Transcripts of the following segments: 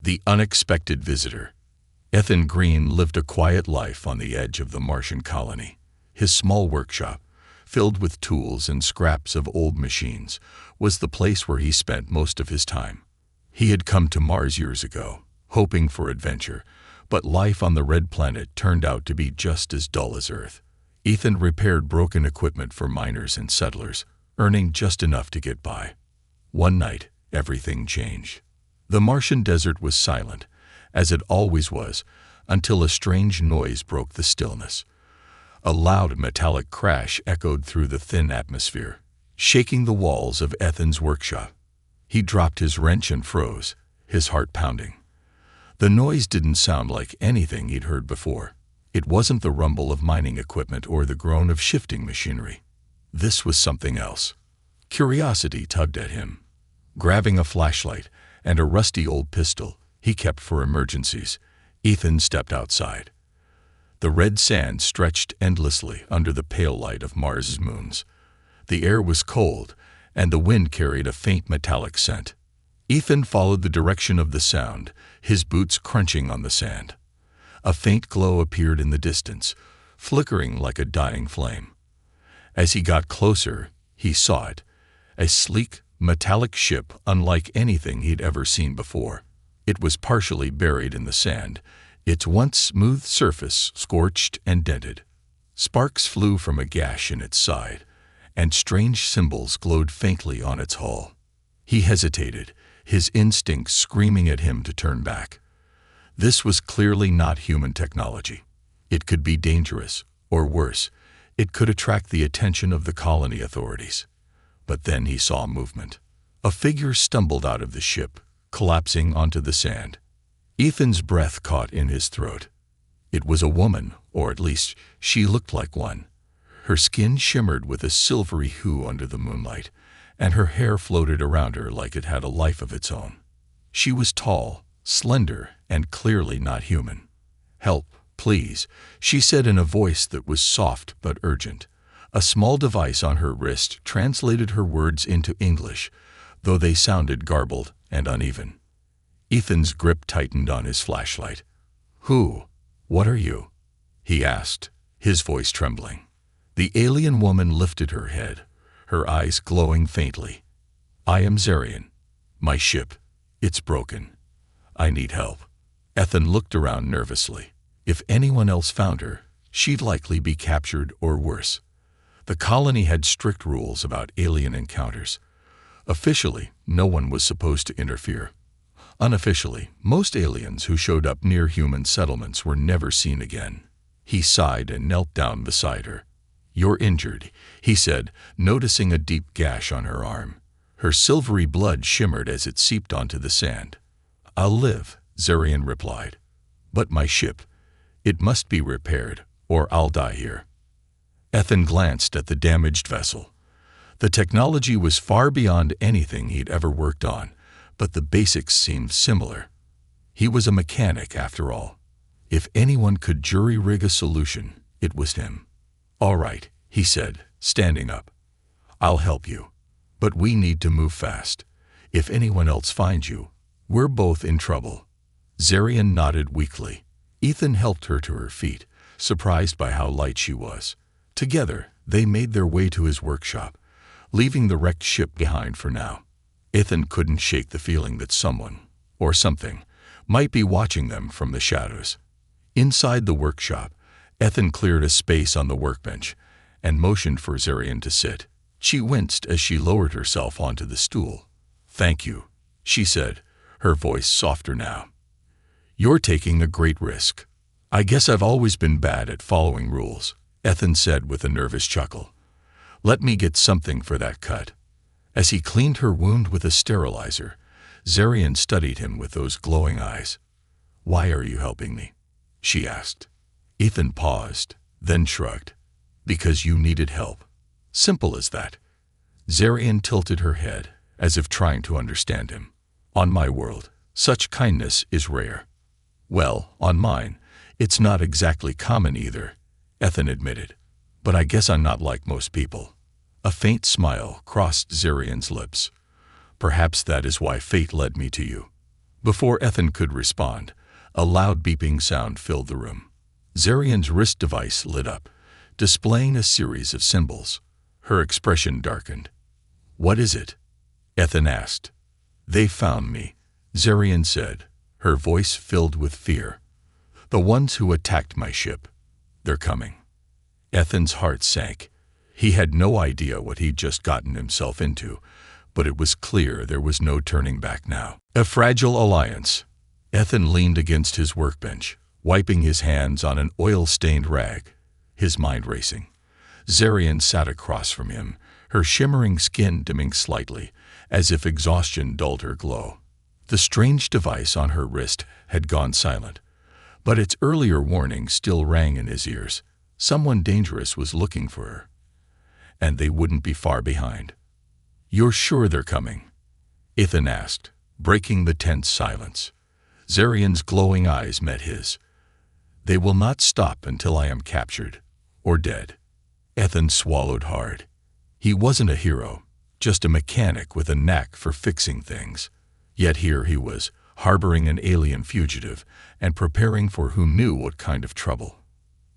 The unexpected visitor. Ethan Green lived a quiet life on the edge of the Martian colony. His small workshop, filled with tools and scraps of old machines, was the place where he spent most of his time. He had come to Mars years ago, hoping for adventure, but life on the red planet turned out to be just as dull as Earth. Ethan repaired broken equipment for miners and settlers, earning just enough to get by. One night, everything changed. The Martian desert was silent, as it always was, until a strange noise broke the stillness. A loud metallic crash echoed through the thin atmosphere, shaking the walls of Ethan's workshop. He dropped his wrench and froze, his heart pounding. The noise didn't sound like anything he'd heard before. It wasn't the rumble of mining equipment or the groan of shifting machinery. This was something else. Curiosity tugged at him. Grabbing a flashlight and a rusty old pistol he kept for emergencies, Ethan stepped outside. The red sand stretched endlessly under the pale light of Mars's moons. The air was cold, and the wind carried a faint metallic scent. Ethan followed the direction of the sound, his boots crunching on the sand. A faint glow appeared in the distance, flickering like a dying flame. As he got closer, he saw it, a sleek, metallic ship unlike anything he'd ever seen before. It was partially buried in the sand, its once smooth surface scorched and dented. Sparks flew from a gash in its side, and strange symbols glowed faintly on its hull. He hesitated, his instincts screaming at him to turn back. This was clearly not human technology. It could be dangerous, or worse, it could attract the attention of the colony authorities. But then he saw movement. A figure stumbled out of the ship, collapsing onto the sand. Ethan's breath caught in his throat. It was a woman, or at least she looked like one. Her skin shimmered with a silvery hue under the moonlight, and her hair floated around her like it had a life of its own. She was tall, slender, and clearly not human. "Help, please," she said in a voice that was soft but urgent. A small device on her wrist translated her words into English, though they sounded garbled and uneven. Ethan's grip tightened on his flashlight. "Who? What are you?" he asked, his voice trembling. The alien woman lifted her head, her eyes glowing faintly. "I am Zarian. My ship, it's broken. I need help." Ethan looked around nervously. If anyone else found her, she'd likely be captured or worse. The colony had strict rules about alien encounters. Officially, no one was supposed to interfere. Unofficially, most aliens who showed up near human settlements were never seen again. He sighed and knelt down beside her. "You're injured," he said, noticing a deep gash on her arm. Her silvery blood shimmered as it seeped onto the sand. "I'll live," Zarian replied. "But my ship, it must be repaired, or I'll die here." Ethan glanced at the damaged vessel. The technology was far beyond anything he'd ever worked on, but the basics seemed similar. He was a mechanic, after all. If anyone could jury-rig a solution, it was him. "All right," he said, standing up. "I'll help you. But we need to move fast. If anyone else finds you, we're both in trouble." Zarian nodded weakly. Ethan helped her to her feet, surprised by how light she was. Together, they made their way to his workshop, leaving the wrecked ship behind for now. Ethan couldn't shake the feeling that someone, or something, might be watching them from the shadows. Inside the workshop, Ethan cleared a space on the workbench and motioned for Zarian to sit. She winced as she lowered herself onto the stool. "Thank you," she said, her voice softer now. "You're taking a great risk." "I guess I've always been bad at following rules," Ethan said with a nervous chuckle. "Let me get something for that cut." As he cleaned her wound with a sterilizer, Zarian studied him with those glowing eyes. "Why are you helping me?" she asked. Ethan paused, then shrugged. "Because you needed help. Simple as that." Zarian tilted her head, as if trying to understand him. "On my world, such kindness is rare." "Well, on mine, it's not exactly common either," Ethan admitted. "But I guess I'm not like most people." A faint smile crossed Zarian's lips. "Perhaps that is why fate led me to you. Before Ethan could respond, a loud beeping sound filled the room. Zarian's wrist device lit up, displaying a series of symbols. Her expression darkened. "What is it?" Ethan asked. "They found me," Zarian said, her voice filled with fear. "The ones who attacked my ship. They're coming." Ethan's heart sank. He had no idea what he'd just gotten himself into, but it was clear there was no turning back now. A fragile alliance. Ethan leaned against his workbench, wiping his hands on an oil-stained rag, his mind racing. Zarian sat across from him, her shimmering skin dimming slightly, as if exhaustion dulled her glow. The strange device on her wrist had gone silent, but its earlier warning still rang in his ears. Someone dangerous was looking for her, and they wouldn't be far behind. "You're sure they're coming?" Ethan asked, breaking the tense silence. Zarian's glowing eyes met his. "They will not stop until I am captured, or dead." Ethan swallowed hard. He wasn't a hero, just a mechanic with a knack for fixing things. Yet here he was, harboring an alien fugitive and preparing for who knew what kind of trouble.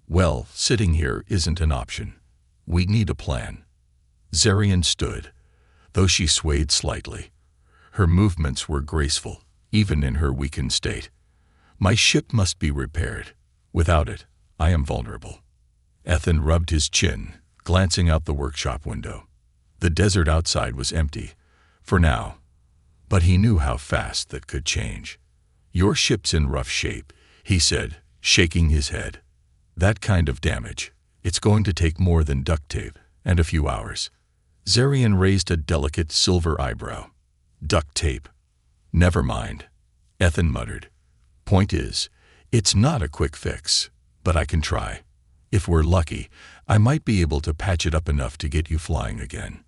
"Well, sitting here isn't an option. We need a plan." Zarian stood, though she swayed slightly. Her movements were graceful, even in her weakened state. "My ship must be repaired. Without it, I am vulnerable." Ethan rubbed his chin, glancing out the workshop window. The desert outside was empty, for now, but he knew how fast that could change. "Your ship's in rough shape," he said, shaking his head. "That kind of damage, it's going to take more than duct tape and a few hours." Zarian raised a delicate silver eyebrow. "Duct tape? Never mind," Ethan muttered. "Point is, it's not a quick fix, but I can try. If we're lucky, I might be able to patch it up enough to get you flying again."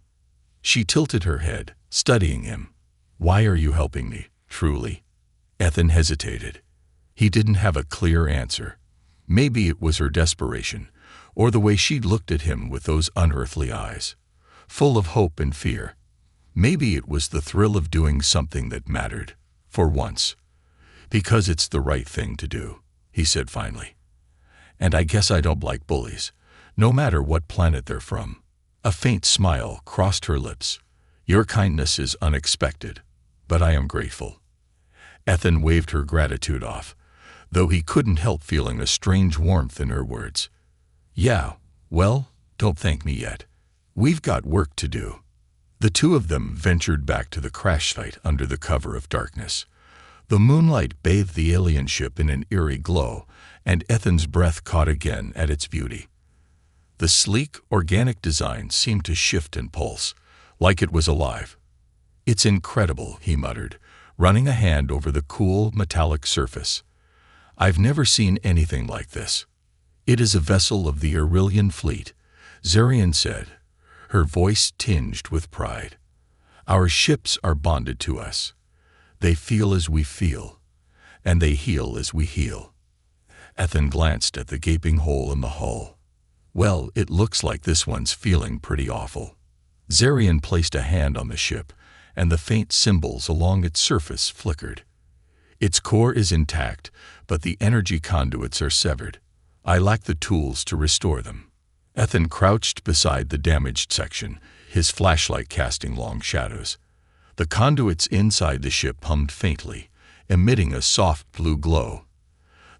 She tilted her head, studying him. "Why are you helping me, truly?" Ethan hesitated. He didn't have a clear answer. Maybe it was her desperation, or the way she looked at him with those unearthly eyes, full of hope and fear. Maybe it was the thrill of doing something that mattered, for once. "Because it's the right thing to do," he said finally. "And I guess I don't like bullies, no matter what planet they're from." A faint smile crossed her lips. "Your kindness is unexpected, but I am grateful." Ethan waved her gratitude off, though he couldn't help feeling a strange warmth in her words. "Yeah, well, don't thank me yet. We've got work to do." The two of them ventured back to the crash site under the cover of darkness. The moonlight bathed the alien ship in an eerie glow, and Ethan's breath caught again at its beauty. The sleek, organic design seemed to shift and pulse, like it was alive. "It's incredible," he muttered, running a hand over the cool, metallic surface. "I've never seen anything like this." "It is a vessel of the Aurelian fleet," Zarian said, her voice tinged with pride. "Our ships are bonded to us. They feel as we feel, and they heal as we heal." Ethan glanced at the gaping hole in the hull. "Well, it looks like this one's feeling pretty awful." Zarian placed a hand on the ship, and the faint symbols along its surface flickered. "Its core is intact, but the energy conduits are severed. I lack the tools to restore them." Ethan crouched beside the damaged section, his flashlight casting long shadows. The conduits inside the ship hummed faintly, emitting a soft blue glow.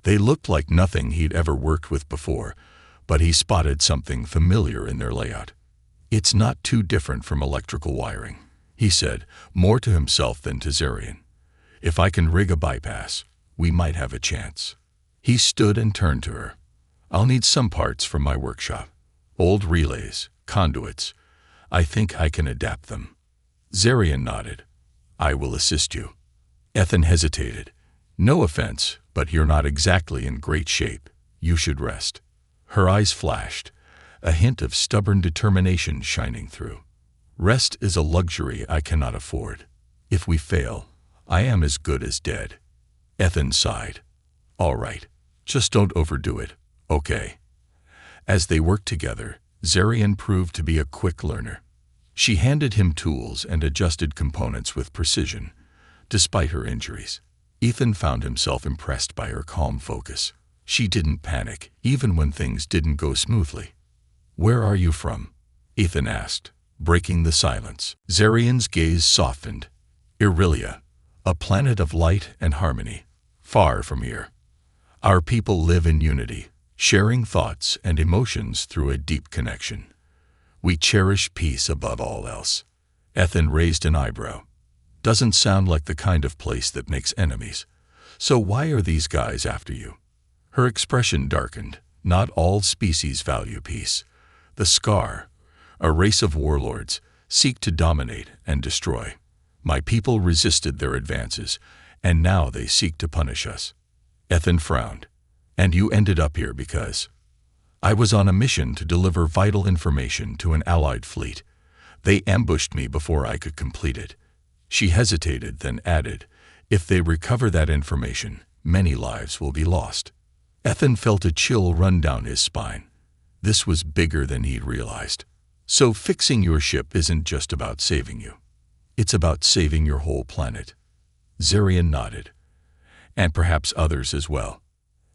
They looked like nothing he'd ever worked with before, but he spotted something familiar in their layout. "It's not too different from electrical wiring," he said, more to himself than to Zarian. "If I can rig a bypass, we might have a chance." He stood and turned to her. "I'll need some parts from my workshop. Old relays, conduits. I think I can adapt them." Zarian nodded. "I will assist you." Ethan hesitated. "No offense, but you're not exactly in great shape. You should rest." Her eyes flashed, a hint of stubborn determination shining through. "Rest is a luxury I cannot afford. If we fail, I am as good as dead." Ethan sighed. "All right, just don't overdo it, okay?" As they worked together, Zarian proved to be a quick learner. She handed him tools and adjusted components with precision, despite her injuries. Ethan found himself impressed by her calm focus. She didn't panic, even when things didn't go smoothly. "Where are you from?" Ethan asked, breaking the silence. Zarian's gaze softened. "Irelia, a planet of light and harmony, far from here. Our people live in unity, sharing thoughts and emotions through a deep connection. We cherish peace above all else." Ethan raised an eyebrow. "Doesn't sound like the kind of place that makes enemies. So why are these guys after you?" Her expression darkened. "Not all species value peace. The Scar, a race of warlords, seek to dominate and destroy. My people resisted their advances, and now they seek to punish us." Ethan frowned. "And you ended up here because—" "I was on a mission to deliver vital information to an allied fleet. They ambushed me before I could complete it." She hesitated, then added, "If they recover that information, many lives will be lost." Ethan felt a chill run down his spine. This was bigger than he'd realized. "So fixing your ship isn't just about saving you. It's about saving your whole planet." Zarian nodded. "And perhaps others as well."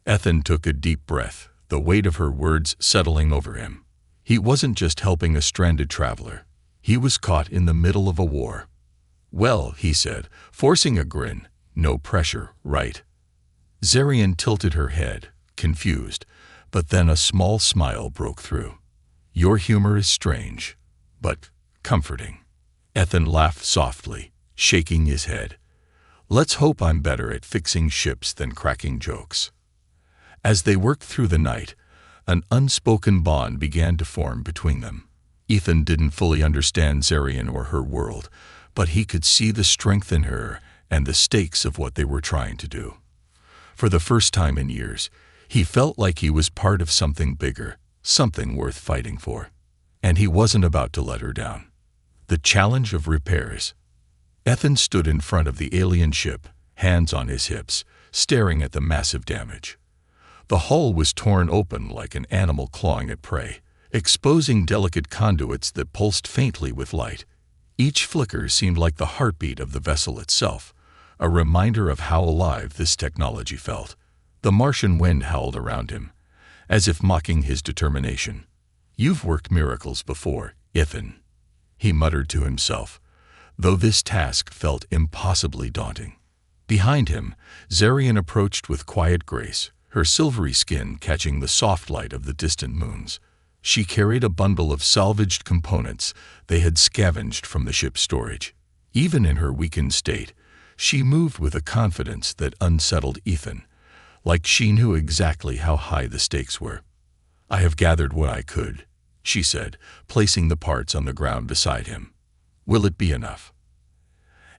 Ethan took a deep breath, the weight of her words settling over him. He wasn't just helping a stranded traveler. He was caught in the middle of a war. "Well," he said, forcing a grin, "no pressure, right?" Zarian tilted her head, confused, but then a small smile broke through. "Your humor is strange, but comforting." Ethan laughed softly, shaking his head. "Let's hope I'm better at fixing ships than cracking jokes." As they worked through the night, an unspoken bond began to form between them. Ethan didn't fully understand Zarian or her world, but he could see the strength in her and the stakes of what they were trying to do. For the first time in years, he felt like he was part of something bigger, something worth fighting for. And he wasn't about to let her down. The challenge of repairs. Ethan stood in front of the alien ship, hands on his hips, staring at the massive damage. The hull was torn open like an animal clawing at prey, exposing delicate conduits that pulsed faintly with light. Each flicker seemed like the heartbeat of the vessel itself, a reminder of how alive this technology felt. The Martian wind howled around him, as if mocking his determination. "You've worked miracles before, Ethan," he muttered to himself, though this task felt impossibly daunting. Behind him, Zarian approached with quiet grace, her silvery skin catching the soft light of the distant moons. She carried a bundle of salvaged components they had scavenged from the ship's storage. Even in her weakened state, she moved with a confidence that unsettled Ethan, like she knew exactly how high the stakes were. "I have gathered what I could," she said, placing the parts on the ground beside him. "Will it be enough?"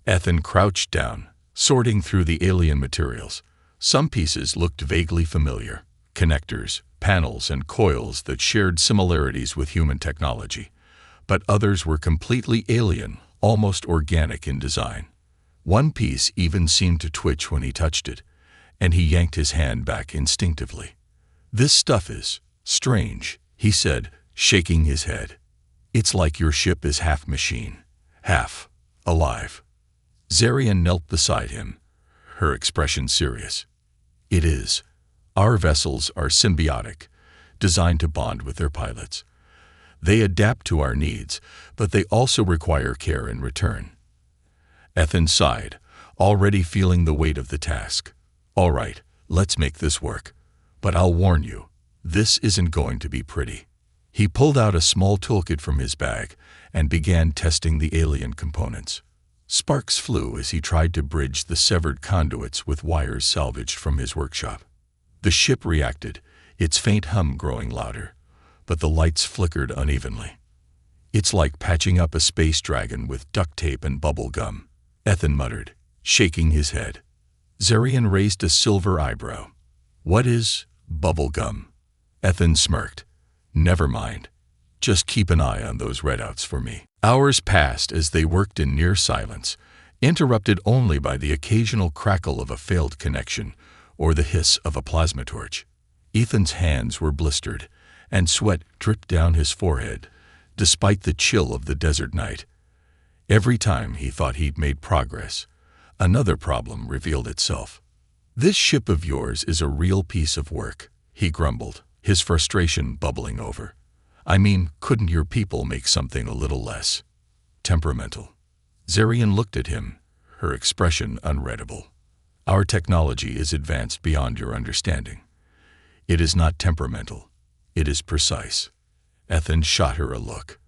Ethan crouched down, sorting through the alien materials. Some pieces looked vaguely familiar, connectors, panels, and coils that shared similarities with human technology. But others were completely alien, almost organic in design. One piece even seemed to twitch when he touched it, and he yanked his hand back instinctively. "This stuff is strange," he said, shaking his head. "It's like your ship is half machine, half alive." Zarian knelt beside him, her expression serious. "It is. Our vessels are symbiotic, designed to bond with their pilots. They adapt to our needs, but they also require care in return." Ethan sighed, already feeling the weight of the task. "All right, let's make this work. But I'll warn you, this isn't going to be pretty." He pulled out a small toolkit from his bag and began testing the alien components. Sparks flew as he tried to bridge the severed conduits with wires salvaged from his workshop. The ship reacted, its faint hum growing louder, but the lights flickered unevenly. "It's like patching up a space dragon with duct tape and bubble gum," Ethan muttered, shaking his head. Zarian raised a silver eyebrow. "What is bubble gum?" Ethan smirked. "Never mind. Just keep an eye on those readouts for me." Hours passed as they worked in near silence, interrupted only by the occasional crackle of a failed connection or the hiss of a plasma torch. Ethan's hands were blistered, and sweat dripped down his forehead, despite the chill of the desert night. Every time he thought he'd made progress, Another problem revealed itself. "This ship of yours is a real piece of work," he grumbled, his frustration bubbling over. "I mean, couldn't your people make something a little less temperamental?" Zarian looked at him, her expression unreadable. "Our technology is advanced beyond your understanding. It is not temperamental. It is precise." Ethan shot her a look.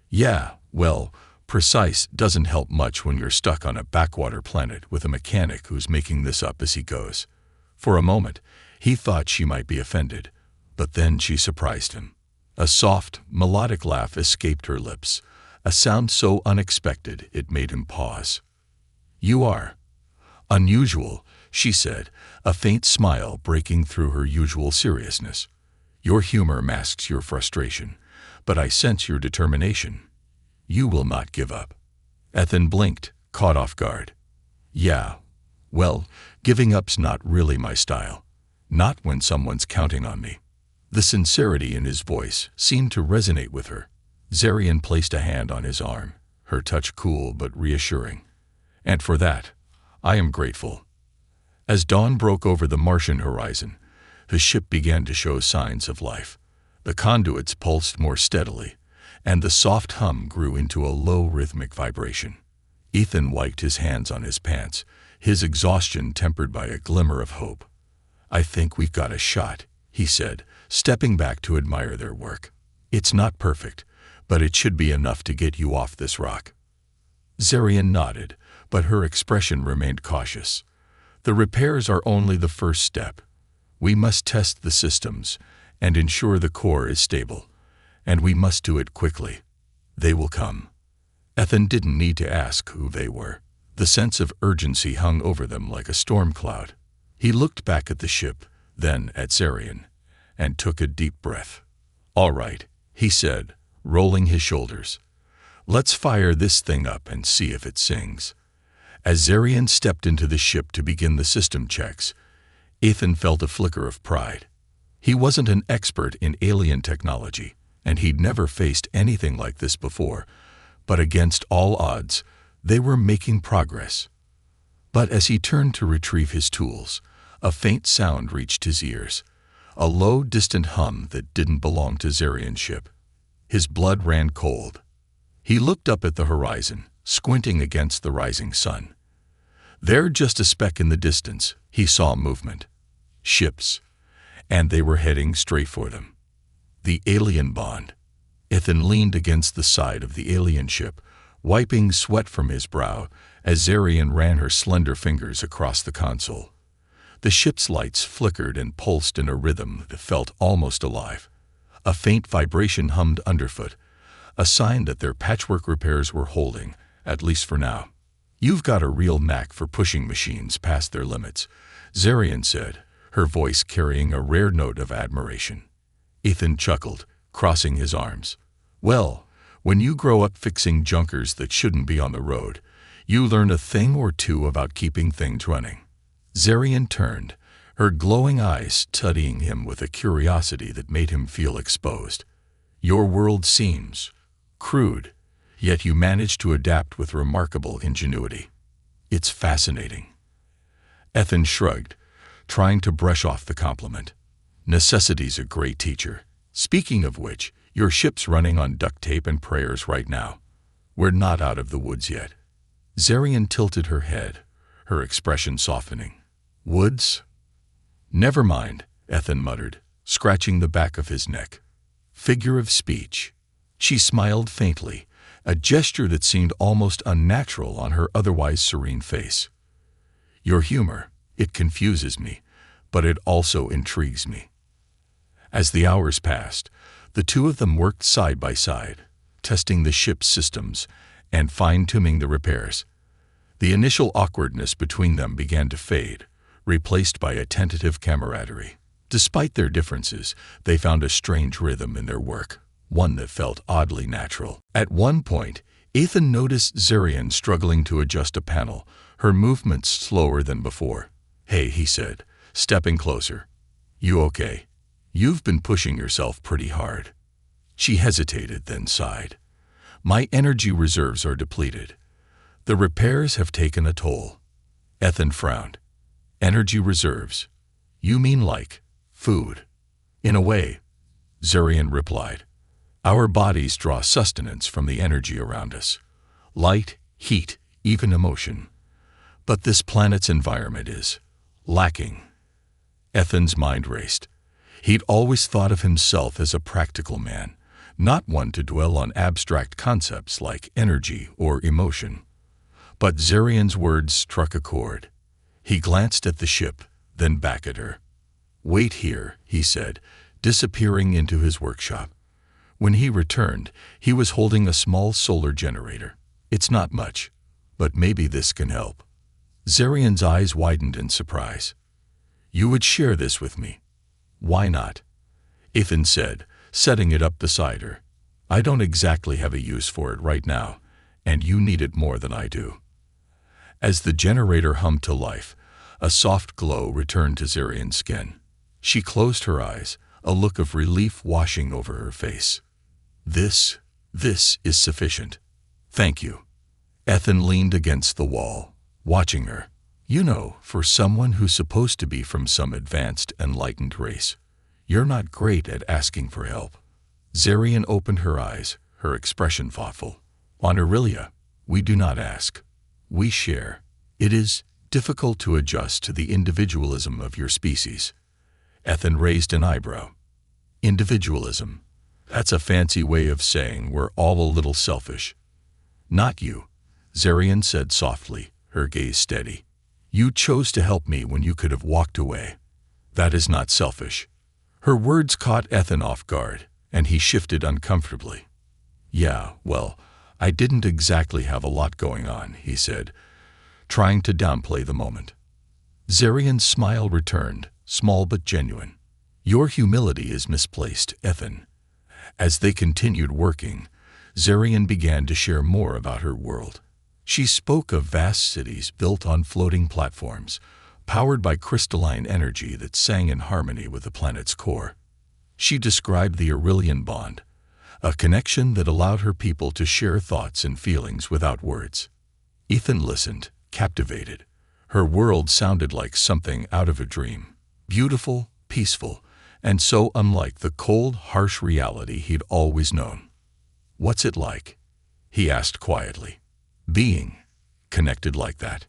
"Yeah, well, precise doesn't help much when you're stuck on a backwater planet with a mechanic who's making this up as he goes." For a moment, he thought she might be offended, but then she surprised him. A soft, melodic laugh escaped her lips, a sound so unexpected it made him pause. "You are unusual," she said, a faint smile breaking through her usual seriousness. "Your humor masks your frustration, but I sense your determination. You will not give up." Ethan blinked, caught off guard. "Yeah, well, giving up's not really my style. Not when someone's counting on me." The sincerity in his voice seemed to resonate with her. Zarian placed a hand on his arm, her touch cool but reassuring. "And for that, I am grateful." As dawn broke over the Martian horizon, the ship began to show signs of life. The conduits pulsed more steadily, and the soft hum grew into a low rhythmic vibration. Ethan wiped his hands on his pants, his exhaustion tempered by a glimmer of hope. "I think we've got a shot," he said, stepping back to admire their work. "It's not perfect, but it should be enough to get you off this rock." Zarian nodded, but her expression remained cautious. "The repairs are only the first step. We must test the systems and ensure the core is stable, and we must do it quickly. They will come." Ethan didn't need to ask who they were. The sense of urgency hung over them like a storm cloud. He looked back at the ship, then at Zarian, and took a deep breath. "All right," he said, rolling his shoulders. "Let's fire this thing up and see if it sings." As Zarian stepped into the ship to begin the system checks, Ethan felt a flicker of pride. He wasn't an expert in alien technology, and he'd never faced anything like this before, but against all odds, they were making progress. But as he turned to retrieve his tools, a faint sound reached his ears, a low, distant hum that didn't belong to Zarian's ship. His blood ran cold. He looked up at the horizon, squinting against the rising sun. There, just a speck in the distance, he saw movement. Ships. And they were heading straight for them. The alien bond. Ethan leaned against the side of the alien ship, wiping sweat from his brow as Zarian ran her slender fingers across the console. The ship's lights flickered and pulsed in a rhythm that felt almost alive. A faint vibration hummed underfoot, a sign that their patchwork repairs were holding, at least for now. "You've got a real knack for pushing machines past their limits," Zarian said, her voice carrying a rare note of admiration. Ethan chuckled, crossing his arms. "Well, when you grow up fixing junkers that shouldn't be on the road, you learn a thing or two about keeping things running." Zarian turned, her glowing eyes studying him with a curiosity that made him feel exposed. "Your world seems crude, yet you manage to adapt with remarkable ingenuity. It's fascinating." Ethan shrugged, trying to brush off the compliment. "Necessity's a great teacher. Speaking of which, your ship's running on duct tape and prayers right now. We're not out of the woods yet." Zarian tilted her head, her expression softening. "Woods?" "Never mind," Ethan muttered, scratching the back of his neck. "Figure of speech." She smiled faintly, a gesture that seemed almost unnatural on her otherwise serene face. "Your humor, it confuses me, but it also intrigues me." As the hours passed, the two of them worked side by side, testing the ship's systems and fine-tuning the repairs. The initial awkwardness between them began to fade, replaced by a tentative camaraderie. Despite their differences, they found a strange rhythm in their work, one that felt oddly natural. At one point, Ethan noticed Zarian struggling to adjust a panel, her movements slower than before. "Hey," he said, stepping closer. "You okay? You've been pushing yourself pretty hard." She hesitated, then sighed. "My energy reserves are depleted. The repairs have taken a toll." Ethan frowned. Energy reserves. You mean like food? In a way, Zarian replied. Our bodies draw sustenance from the energy around us. Light, heat, even emotion. But this planet's environment is lacking. Ethan's mind raced. He'd always thought of himself as a practical man, not one to dwell on abstract concepts like energy or emotion. But Zarian's words struck a chord. He glanced at the ship, then back at her. Wait here, he said, disappearing into his workshop. When he returned, he was holding a small solar generator. It's not much, but maybe this can help. Zarian's eyes widened in surprise. You would share this with me? Why not? Ethan said, setting it up beside her. I don't exactly have a use for it right now, and you need it more than I do. As the generator hummed to life, a soft glow returned to Zarian's skin. She closed her eyes, a look of relief washing over her face. This is sufficient. Thank you. Ethan leaned against the wall, watching her. You know, for someone who's supposed to be from some advanced, enlightened race, you're not great at asking for help. Zarian opened her eyes, her expression thoughtful. On Aurelia, we do not ask. We share. It is difficult to adjust to the individualism of your species. Ethan raised an eyebrow. Individualism. That's a fancy way of saying we're all a little selfish. Not you, Zarian said softly, her gaze steady. You chose to help me when you could have walked away. That is not selfish. Her words caught Ethan off guard, and he shifted uncomfortably. Yeah, well, I didn't exactly have a lot going on, he said, trying to downplay the moment. Zarian's smile returned, small but genuine. Your humility is misplaced, Ethan. As they continued working, Zarian began to share more about her world. She spoke of vast cities built on floating platforms, powered by crystalline energy that sang in harmony with the planet's core. She described the Aurelian bond, a connection that allowed her people to share thoughts and feelings without words. Ethan listened, captivated. Her world sounded like something out of a dream, beautiful, peaceful, and so unlike the cold, harsh reality he'd always known. What's it like? He asked quietly. Being connected like that.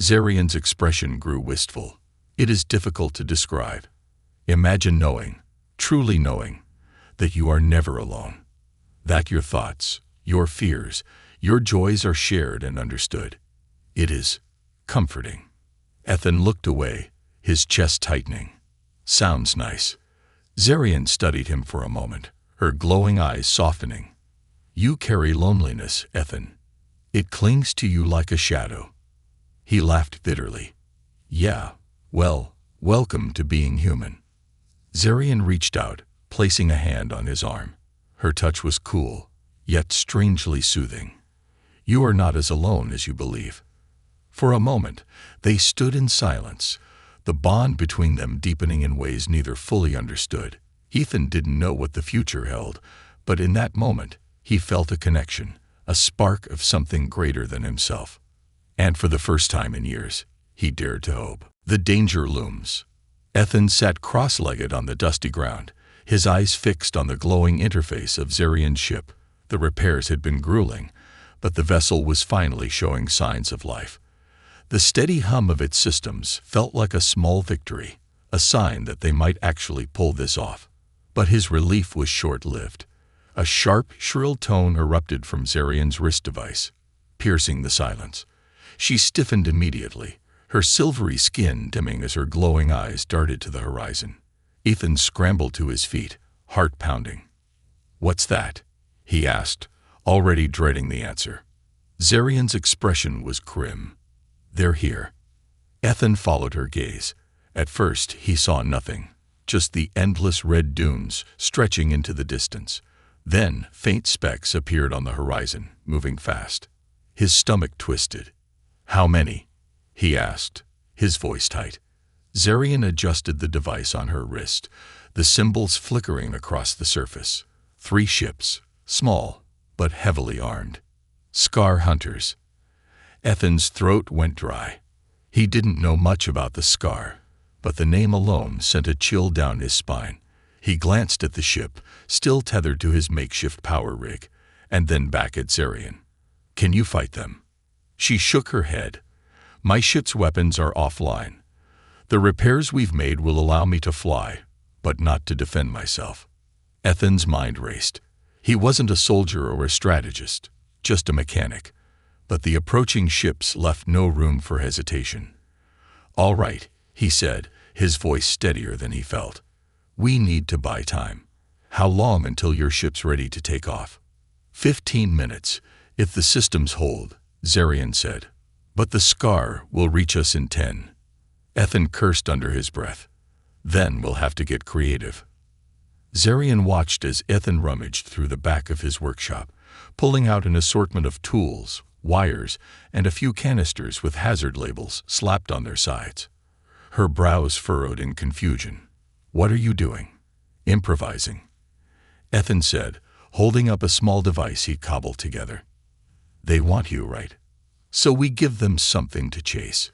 Zarian's expression grew wistful. It is difficult to describe. Imagine knowing, truly knowing, that you are never alone. That your thoughts, your fears, your joys are shared and understood. It is comforting. Ethan looked away, his chest tightening. Sounds nice. Zarian studied him for a moment, her glowing eyes softening. You carry loneliness, Ethan. It clings to you like a shadow. He laughed bitterly. Yeah, well, welcome to being human. Zarian reached out, placing a hand on his arm. Her touch was cool, yet strangely soothing. You are not as alone as you believe. For a moment, they stood in silence, the bond between them deepening in ways neither fully understood. Ethan didn't know what the future held, but in that moment, he felt a connection, a spark of something greater than himself. And for the first time in years, he dared to hope. The danger looms. Ethan sat cross-legged on the dusty ground, his eyes fixed on the glowing interface of Zarian's ship. The repairs had been grueling, but the vessel was finally showing signs of life. The steady hum of its systems felt like a small victory, a sign that they might actually pull this off. But his relief was short-lived. A sharp, shrill tone erupted from Zarian's wrist device, piercing the silence. She stiffened immediately, her silvery skin dimming as her glowing eyes darted to the horizon. Ethan scrambled to his feet, heart pounding. What's that? He asked, already dreading the answer. Zarian's expression was grim. They're here. Ethan followed her gaze. At first, he saw nothing, just the endless red dunes stretching into the distance. Then, faint specks appeared on the horizon, moving fast. His stomach twisted. How many? He asked, his voice tight. Zarian adjusted the device on her wrist, the symbols flickering across the surface. 3 ships, small, but heavily armed. Scar hunters. Ethan's throat went dry. He didn't know much about the scar, but the name alone sent a chill down his spine. He glanced at the ship, still tethered to his makeshift power rig, and then back at Zarian. "Can you fight them?" She shook her head. "My ship's weapons are offline. The repairs we've made will allow me to fly, but not to defend myself." Ethan's mind raced. He wasn't a soldier or a strategist, just a mechanic, but the approaching ships left no room for hesitation. "All right," he said, his voice steadier than he felt. "We need to buy time. How long until your ship's ready to take off?" 15 minutes, if the systems hold," Zarian said. "But the scar will reach us in 10. Ethan cursed under his breath. "Then we'll have to get creative." Zarian watched as Ethan rummaged through the back of his workshop, pulling out an assortment of tools, wires, and a few canisters with hazard labels slapped on their sides. Her brows furrowed in confusion. "What are you doing?" "Improvising," Ethan said, holding up a small device he'd cobbled together. "They want you, right? So we give them something to chase."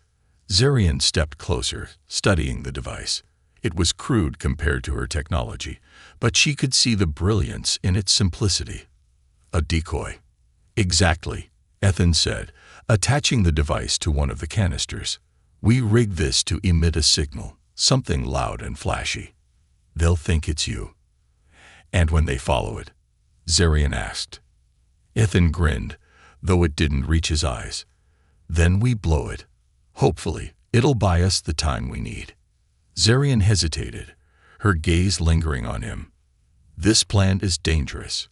Zarian stepped closer, studying the device. It was crude compared to her technology, but she could see the brilliance in its simplicity. "A decoy." "Exactly," Ethan said, attaching the device to one of the canisters. "We rig this to emit a signal, something loud and flashy. They'll think it's you." "And when they follow it?" Zarian asked. Ethan grinned, though it didn't reach his eyes. "Then we blow it. Hopefully, it'll buy us the time we need." Zarian hesitated, her gaze lingering on him. "This plan is dangerous."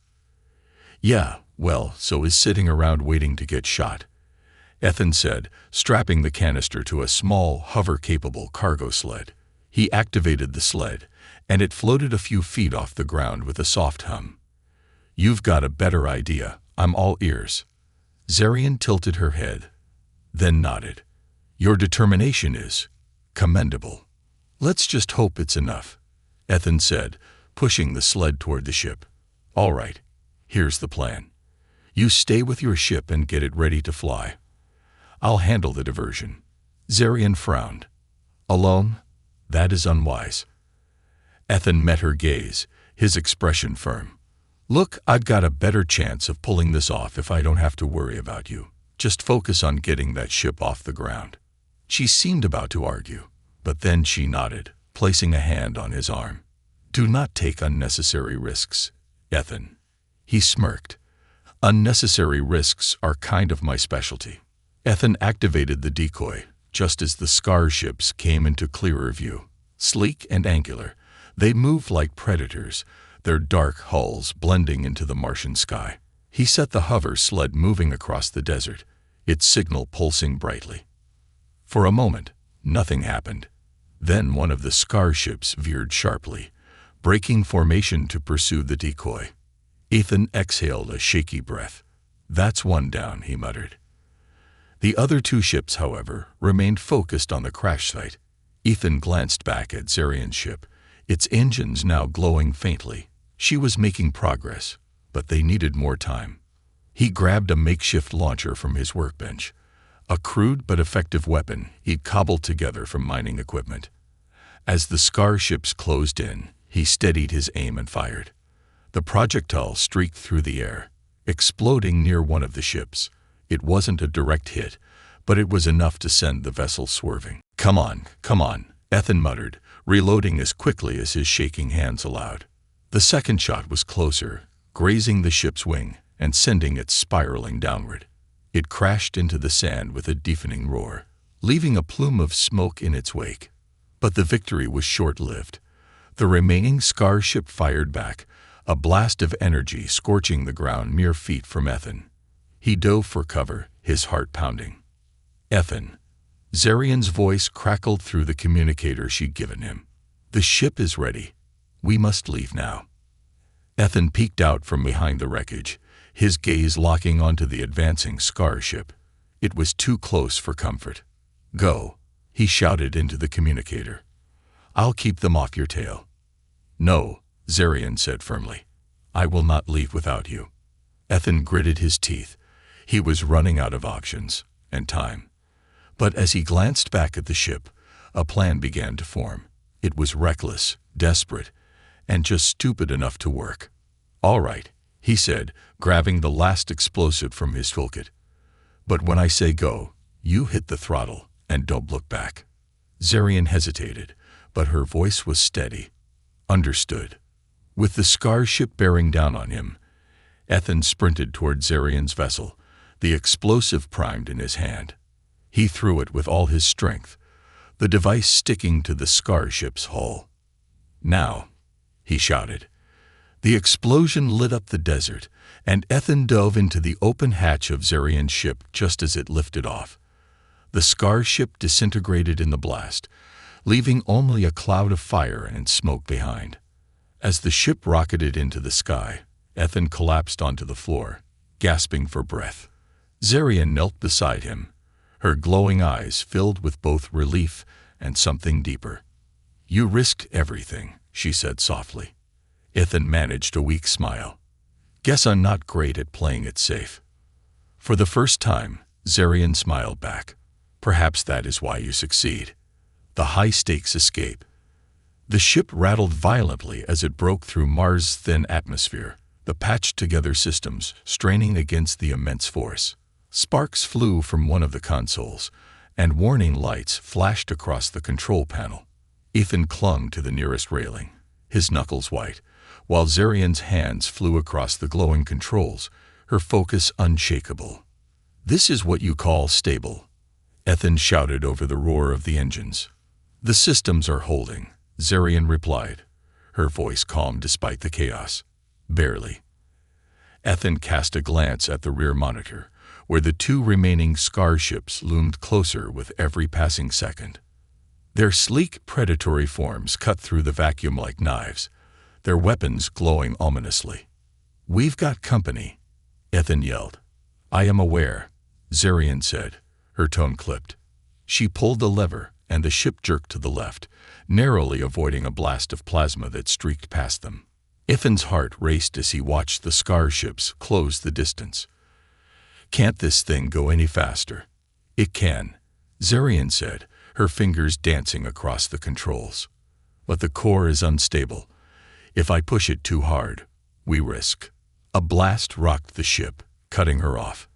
"Yeah, well, so is sitting around waiting to get shot," Ethan said, strapping the canister to a small, hover-capable cargo sled. He activated the sled, and it floated a few feet off the ground with a soft hum. "You've got a better idea. I'm all ears." Zarian tilted her head, then nodded. "Your determination is commendable." "Let's just hope it's enough," Ethan said, pushing the sled toward the ship. "All right, here's the plan. You stay with your ship and get it ready to fly. I'll handle the diversion." Zarian frowned. "Alone? That is unwise." Ethan met her gaze, his expression firm. "Look, I've got a better chance of pulling this off if I don't have to worry about you. Just focus on getting that ship off the ground." She seemed about to argue, but then she nodded, placing a hand on his arm. "Do not take unnecessary risks, Ethan." He smirked. "Unnecessary risks are kind of my specialty." Ethan activated the decoy, just as the scar ships came into clearer view. Sleek and angular, they moved like predators, their dark hulls blending into the Martian sky. He set the hover sled moving across the desert, its signal pulsing brightly. For a moment, nothing happened. Then one of the scar ships veered sharply, breaking formation to pursue the decoy. Ethan exhaled a shaky breath. "That's one down," he muttered. The other two ships, however, remained focused on the crash site. Ethan glanced back at Zarian's ship, its engines now glowing faintly. She was making progress, but they needed more time. He grabbed a makeshift launcher from his workbench, a crude but effective weapon he'd cobbled together from mining equipment. As the scar ships closed in, he steadied his aim and fired. The projectile streaked through the air, exploding near one of the ships. It wasn't a direct hit, but it was enough to send the vessel swerving. Come on," Ethan muttered, reloading as quickly as his shaking hands allowed. The second shot was closer, grazing the ship's wing and sending it spiraling downward. It crashed into the sand with a deafening roar, leaving a plume of smoke in its wake. But the victory was short-lived. The remaining scar ship fired back, a blast of energy scorching the ground mere feet from Ethan. He dove for cover, his heart pounding. "Ethan." Zarian's voice crackled through the communicator she'd given him. "The ship is ready. We must leave now." Ethan peeked out from behind the wreckage, his gaze locking onto the advancing scar ship. It was too close for comfort. "Go," he shouted into the communicator. "I'll keep them off your tail." "No," Zarian said firmly. "I will not leave without you." Ethan gritted his teeth. He was running out of options and time. But as he glanced back at the ship, a plan began to form. It was reckless, desperate, and just stupid enough to work. "All right," he said, grabbing the last explosive from his toolkit. "But when I say go, you hit the throttle and don't look back." Zarian hesitated, but her voice was steady. "Understood." With the Scar ship bearing down on him, Ethan sprinted toward Zarian's vessel, the explosive primed in his hand. He threw it with all his strength, the device sticking to the Scar ship's hull. "Now," he shouted. The explosion lit up the desert, and Ethan dove into the open hatch of Zarian's ship just as it lifted off. The Scar ship disintegrated in the blast, leaving only a cloud of fire and smoke behind. As the ship rocketed into the sky, Ethan collapsed onto the floor, gasping for breath. Zarian knelt beside him, her glowing eyes filled with both relief and something deeper. "You risked everything," she said softly. Ethan managed a weak smile. "Guess I'm not great at playing it safe." For the first time, Zarian smiled back. "Perhaps that is why you succeed." The high-stakes escape. The ship rattled violently as it broke through Mars' thin atmosphere, the patched-together systems straining against the immense force. Sparks flew from one of the consoles, and warning lights flashed across the control panel. Ethan clung to the nearest railing, his knuckles white, while Zarian's hands flew across the glowing controls, her focus unshakable. "This is what you call stable," Ethan shouted over the roar of the engines. "The systems are holding," Zarian replied, her voice calm despite the chaos. "Barely." Ethan cast a glance at the rear monitor, where the two remaining Scar ships loomed closer with every passing second. Their sleek, predatory forms cut through the vacuum like knives, their weapons glowing ominously. "We've got company," Ethan yelled. "I am aware," Zarian said, her tone clipped. She pulled the lever, and the ship jerked to the left, narrowly avoiding a blast of plasma that streaked past them. Ethan's heart raced as he watched the Scar ships close the distance. "Can't this thing go any faster?" "It can," Zarian said, her fingers dancing across the controls. "But the core is unstable. If I push it too hard, we risk." A blast rocked the ship, cutting her off.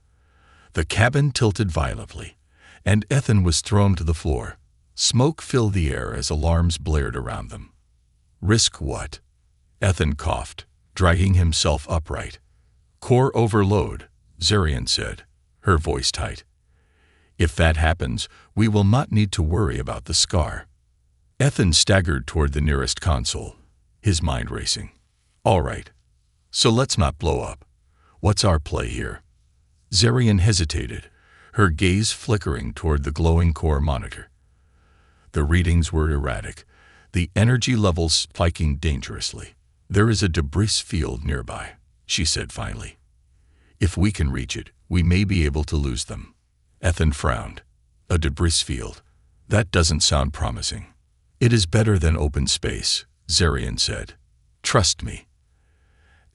The cabin tilted violently, and Ethan was thrown to the floor. Smoke filled the air as alarms blared around them. "Risk what?" Ethan coughed, dragging himself upright. "Core overload," Zarian said, her voice tight. "If that happens, we will not need to worry about the Scar." Ethan staggered toward the nearest console, his mind racing. "All right, so let's not blow up. What's our play here?" Zarian hesitated, her gaze flickering toward the glowing core monitor. The readings were erratic, the energy levels spiking dangerously. "There is a debris field nearby," she said finally. "If we can reach it, we may be able to lose them." Ethan frowned. "A debris field? That doesn't sound promising." "It is better than open space," Zarian said. "Trust me."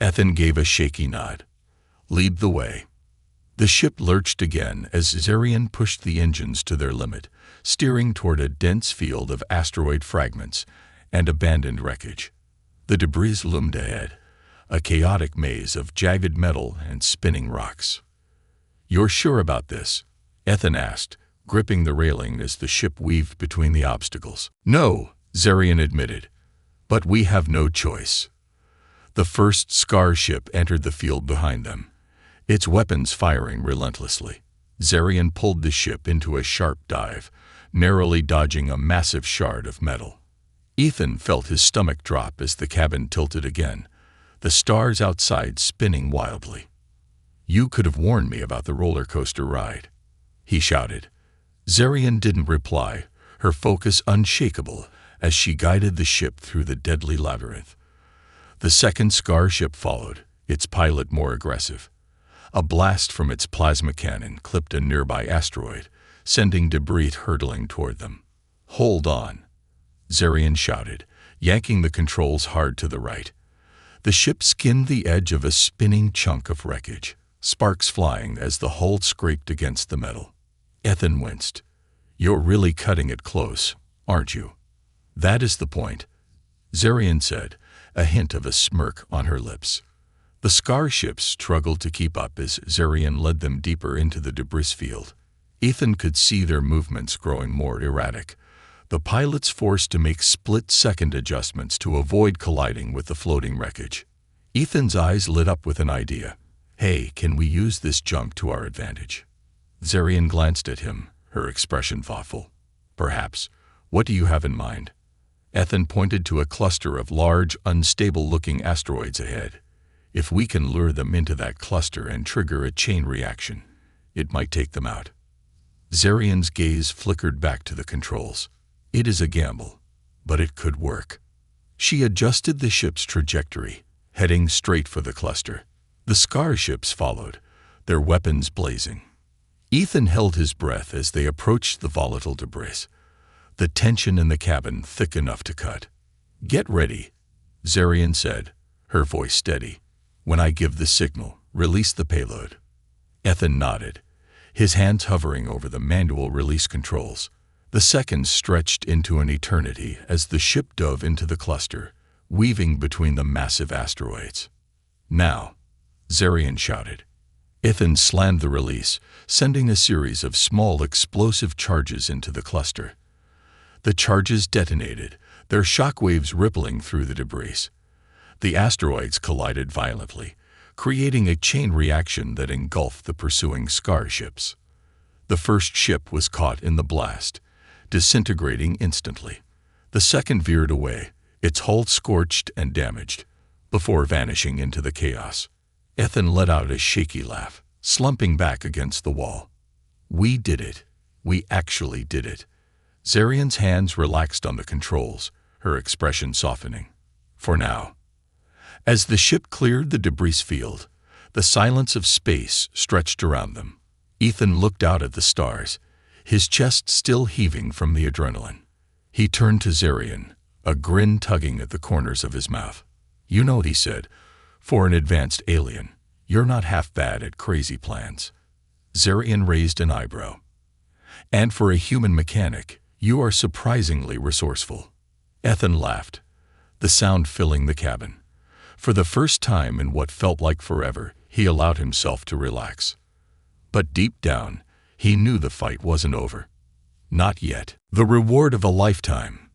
Ethan gave a shaky nod. "Lead the way." The ship lurched again as Zarian pushed the engines to their limit, steering toward a dense field of asteroid fragments and abandoned wreckage. The debris loomed ahead, a chaotic maze of jagged metal and spinning rocks. "You're sure about this?" Ethan asked, gripping the railing as the ship weaved between the obstacles. "No," Zarian admitted, "but we have no choice." The first Scar ship entered the field behind them, its weapons firing relentlessly. Zarian pulled the ship into a sharp dive, narrowly dodging a massive shard of metal. Ethan felt his stomach drop as the cabin tilted again, the stars outside spinning wildly. "You could have warned me about the roller coaster ride," he shouted. Zarian didn't reply, her focus unshakable as she guided the ship through the deadly labyrinth. The second Scar ship followed, its pilot more aggressive. A blast from its plasma cannon clipped a nearby asteroid, sending debris hurtling toward them. "Hold on," Zarian shouted, yanking the controls hard to the right. The ship skinned the edge of a spinning chunk of wreckage, sparks flying as the hull scraped against the metal. Ethan winced. You're really cutting it close, aren't you? That is the point, Zarian said, a hint of a smirk on her lips. The Scar ships struggled to keep up as Zarian led them deeper into the debris field. Ethan could see their movements growing more erratic, the pilots forced to make split-second adjustments to avoid colliding with the floating wreckage. Ethan's eyes lit up with an idea. Hey, can we use this junk to our advantage? Zarian glanced at him, her expression thoughtful. Perhaps. What do you have in mind? Ethan pointed to a cluster of large, unstable-looking asteroids ahead. If we can lure them into that cluster and trigger a chain reaction, it might take them out. Zarian's gaze flickered back to the controls. It is a gamble, but it could work. She adjusted the ship's trajectory, heading straight for the cluster. The Scar ships followed, their weapons blazing. Ethan held his breath as they approached the volatile debris, the tension in the cabin thick enough to cut. Get ready, Zarian said, her voice steady. When I give the signal, release the payload. Ethan nodded, his hands hovering over the manual release controls. The seconds stretched into an eternity as the ship dove into the cluster, weaving between the massive asteroids. Now, Zarian shouted. Ethan slammed the release, sending a series of small explosive charges into the cluster. The charges detonated, their shockwaves rippling through the debris. The asteroids collided violently, creating a chain reaction that engulfed the pursuing Scar ships. The first ship was caught in the blast, disintegrating instantly. The second veered away, its hull scorched and damaged, before vanishing into the chaos. Ethan let out a shaky laugh, slumping back against the wall. We did it. We actually did it. Zarian's hands relaxed on the controls, her expression softening. For now. As the ship cleared the debris field, the silence of space stretched around them. Ethan looked out at the stars, his chest still heaving from the adrenaline. He turned to Zarian, a grin tugging at the corners of his mouth. You know, he said, for an advanced alien, you're not half bad at crazy plans. Zarian raised an eyebrow. And for a human mechanic, you are surprisingly resourceful. Ethan laughed, the sound filling the cabin. For the first time in what felt like forever, he allowed himself to relax. But deep down, he knew the fight wasn't over. Not yet. The reward of a lifetime.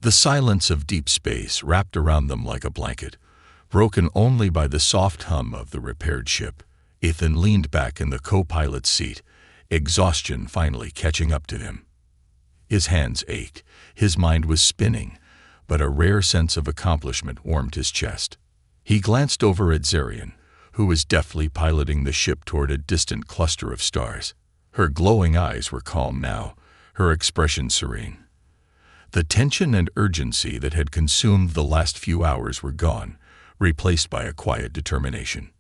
The silence of deep space wrapped around them like a blanket, broken only by the soft hum of the repaired ship. Ethan leaned back in the co-pilot's seat, exhaustion finally catching up to him. His hands ached, his mind was spinning, but a rare sense of accomplishment warmed his chest. He glanced over at Zarian, who was deftly piloting the ship toward a distant cluster of stars. Her glowing eyes were calm now, her expression serene. The tension and urgency that had consumed the last few hours were gone, replaced by a quiet determination.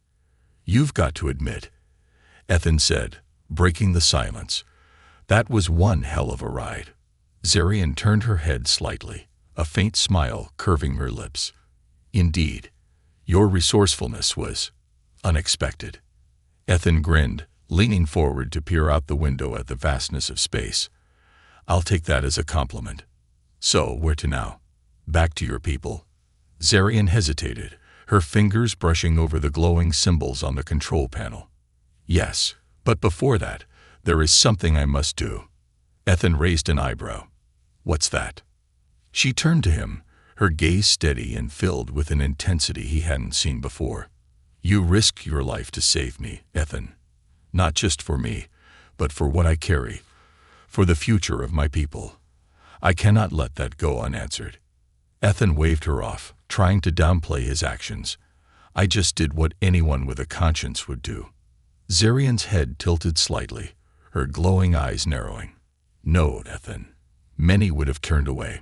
You've got to admit, Ethan said, breaking the silence. That was one hell of a ride. Zarian turned her head slightly, a faint smile curving her lips. Indeed. Your resourcefulness was unexpected. Ethan grinned, leaning forward to peer out the window at the vastness of space. I'll take that as a compliment. So, where to now? Back to your people? Zarian hesitated, her fingers brushing over the glowing symbols on the control panel. Yes, but before that, there is something I must do. Ethan raised an eyebrow. What's that? She turned to him, her gaze steady and filled with an intensity he hadn't seen before. You risk your life to save me, Ethan. Not just for me, but for what I carry, for the future of my people. I cannot let that go unanswered. Ethan waved her off, trying to downplay his actions. I just did what anyone with a conscience would do. Zarian's head tilted slightly, her glowing eyes narrowing. No, Ethan. Many would have turned away.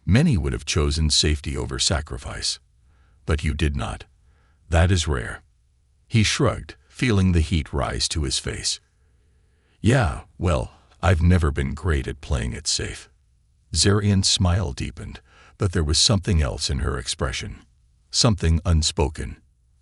Many would have chosen safety over sacrifice. But you did not. That is rare. He shrugged, feeling the heat rise to his face. Yeah, well, I've never been great at playing it safe. Zarian's smile deepened, but there was something else in her expression. Something unspoken.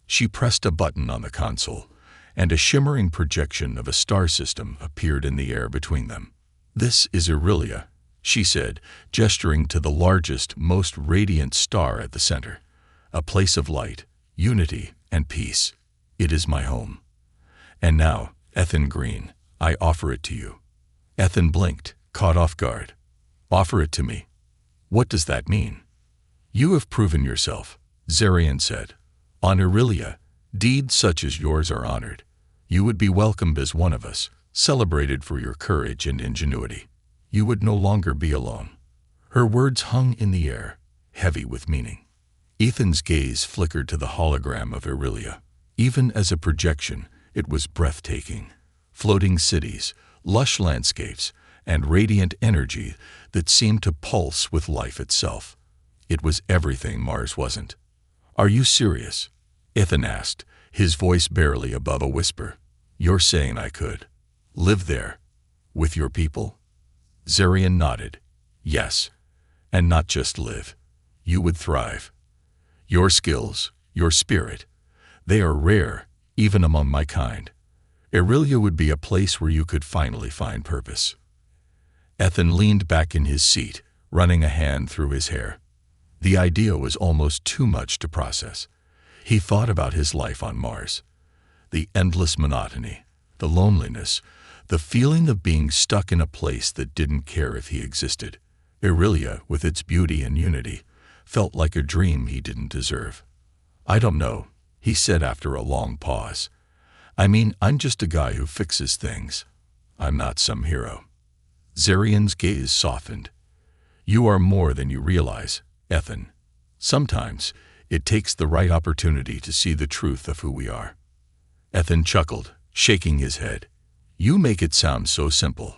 She pressed a button on the console, and a shimmering projection of a star system appeared in the air between them. "This is Aurelia," she said, gesturing to the largest, most radiant star at the center. "A place of light, unity, and peace. It is my home. And now, Ethan Green, I offer it to you." Ethan blinked, caught off guard. "Offer it to me? What does that mean?" "You have proven yourself," Zarian said. "On Aurelia, deeds such as yours are honored. You would be welcomed as one of us, celebrated for your courage and ingenuity. You would no longer be alone." Her words hung in the air, heavy with meaning. Ethan's gaze flickered to the hologram of Aurelia. Even as a projection, it was breathtaking. Floating cities, lush landscapes, and radiant energy that seemed to pulse with life itself. It was everything Mars wasn't. "Are you serious?" Ethan asked, his voice barely above a whisper. "You're saying I could live there, with your people?" Zarian nodded. "Yes, and not just live. You would thrive. Your skills, your spirit, they are rare, even among my kind. Aurelia would be a place where you could finally find purpose." Ethan leaned back in his seat, running a hand through his hair. The idea was almost too much to process. He thought about his life on Mars. The endless monotony, the loneliness, the feeling of being stuck in a place that didn't care if he existed. Aurelia, with its beauty and unity, felt like a dream he didn't deserve. "I don't know," he said after a long pause. "I mean, I'm just a guy who fixes things. I'm not some hero." Zarian's gaze softened. "You are more than you realize, Ethan. Sometimes it takes the right opportunity to see the truth of who we are." Ethan chuckled, shaking his head. "You make it sound so simple."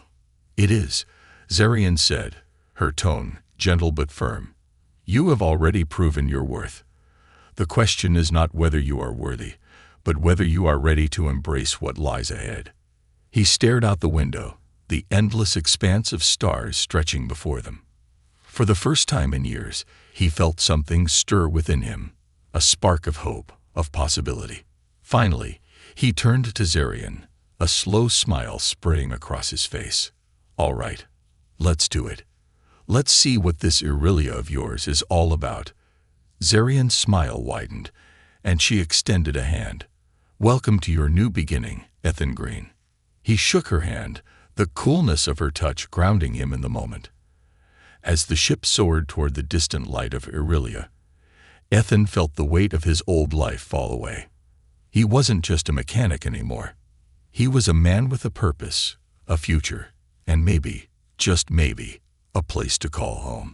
"It is," Zarian said, her tone gentle but firm. "You have already proven your worth. The question is not whether you are worthy, but whether you are ready to embrace what lies ahead." He stared out the window, the endless expanse of stars stretching before them. For the first time in years, he felt something stir within him, a spark of hope, of possibility. Finally, he turned to Zarian, a slow smile spraying across his face. "All right, let's do it. Let's see what this Aurelia of yours is all about." Zarian's smile widened, and she extended a hand. "Welcome to your new beginning, Ethan Green." He shook her hand, the coolness of her touch grounding him in the moment. As the ship soared toward the distant light of Aurelia, Ethan felt the weight of his old life fall away. He wasn't just a mechanic anymore. He was a man with a purpose, a future, and maybe, just maybe, a place to call home.